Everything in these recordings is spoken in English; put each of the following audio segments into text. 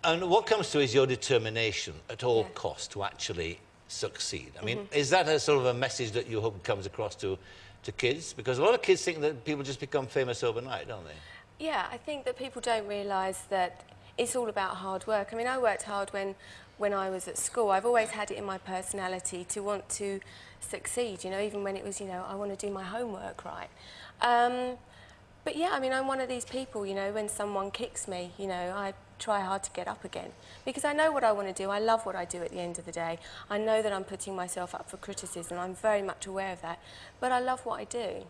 And what comes to is your determination at all costs to actually succeed. I mean, is that a sort of a message that you hope comes across to kids? Because a lot of kids think that people just become famous overnight, don't they? Yeah, I think that people don't realise that it's all about hard work. I mean, I worked hard when I was at school. I've always had it in my personality to want to succeed, you know, even when it was, you know, I want to do my homework right. But yeah, I mean, I'm one of these people, you know, when someone kicks me, you know, I try hard to get up again. Because I know what I want to do. I love what I do at the end of the day. I know that I'm putting myself up for criticism. I'm very much aware of that. But I love what I do.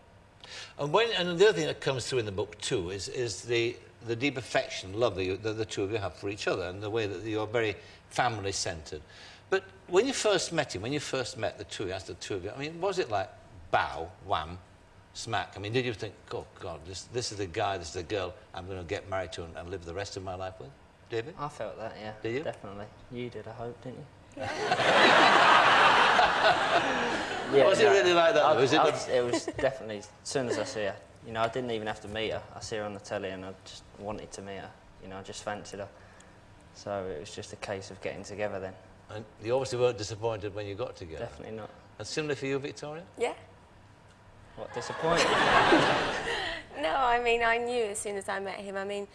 And the other thing that comes through in the book too is the deep affection, love that the two of you have for each other, and the way that you're very family-centred. But when you first met him, when you first met the two of you, I mean, was it like bow, wham, smack? I mean, did you think, oh God, this is the guy, this is the girl I'm going to get married to and live the rest of my life with? David? I felt that, yeah. Did you? Definitely. You did, I hope, didn't you? Yeah, was it really like that? It was definitely, as soon as I see her, you know, I didn't even have to meet her. I see her on the telly and I just wanted to meet her. You know, I just fancied her. So it was just a case of getting together then. And you obviously weren't disappointed when you got together? Definitely not. And similar for you, Victoria? Yeah. What, disappointed? No, I mean, I knew as soon as I met him. I mean,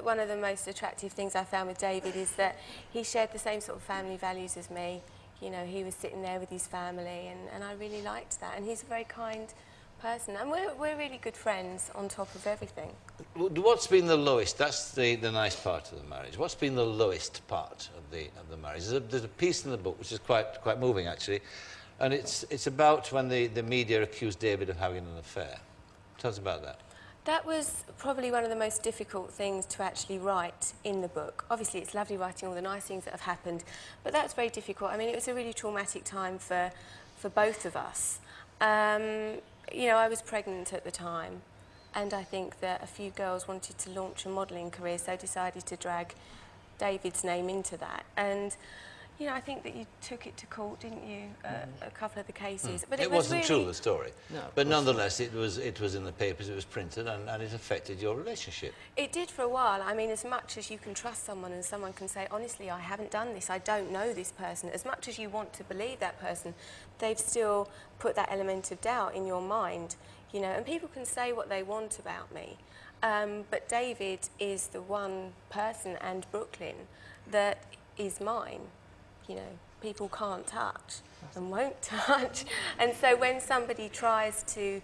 one of the most attractive things I found with David is that he shared the same sort of family values as me. You know, he was sitting there with his family, and I really liked that. And he's a very kind person, and we're really good friends on top of everything. What's been the lowest? That's the nice part of the marriage. What's been the lowest part of the marriage? There's a piece in the book which is quite moving, actually, and it's about when the media accused David of having an affair. Tell us about that. That was probably one of the most difficult things to actually write in the book. Obviously, it's lovely writing all the nice things that have happened, but that's very difficult. I mean, it was a really traumatic time for both of us. You know, I was pregnant at the time, and I think that a few girls wanted to launch a modelling career, so decided to drag David's name into that. And you know, I think that you took it to court, didn't you? A couple of the cases, but it wasn't really true, the story. No, but nonetheless, it was in the papers. It was printed, and it affected your relationship. It did for a while. I mean, as much as you can trust someone, and someone can say, honestly, I haven't done this. I don't know this person. As much as you want to believe that person, they've still put that element of doubt in your mind. You know, and people can say what they want about me, but David is the one person, and Brooklyn, that is mine. You know, people can't touch and won't touch. And so when somebody tries to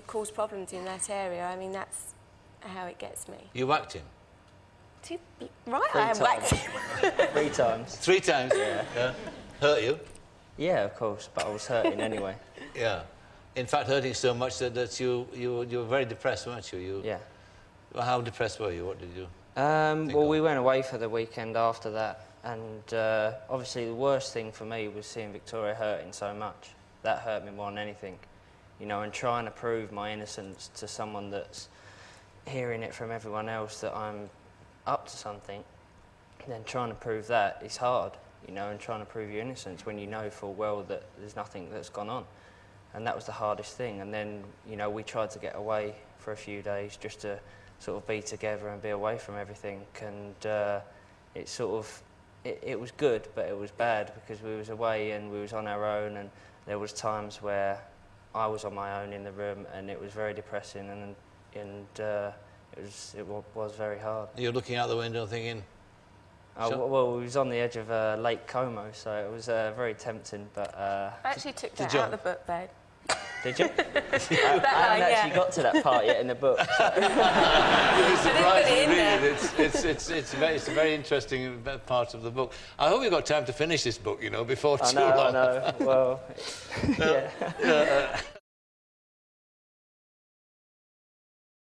cause problems in that area, I mean, that's how it gets me. You whacked him? Right, I have whacked him. 3 times. 3 times? Yeah. Hurt you? Yeah, of course, but I was hurting anyway. Yeah. In fact, hurting so much that you were very depressed, weren't you? Yeah. Well, how depressed were you? What did you well, we went away for the weekend after that. And obviously the worst thing for me was seeing Victoria hurting so much. That hurt me more than anything. You know, and trying to prove my innocence to someone that's hearing it from everyone else that I'm up to something, then trying to prove that is hard, you know, and trying to prove your innocence when you know full well that there's nothing that's gone on. And that was the hardest thing. And then, you know, we tried to get away for a few days just to sort of be together and be away from everything. And it sort of... It was good, but it was bad because we was away and we was on our own, and there was times where I was on my own in the room, and it was very depressing, and it was very hard. You're looking out the window thinking... well, we was on the edge of Lake Como, so it was very tempting, but... I actually took that out of the book, babe. Did you? I haven't actually got to that part yet in the book. So. You'd be surprised, really. It's a very interesting part of the book. I hope you've got time to finish this book, you know, before too long. I know. Well, yeah.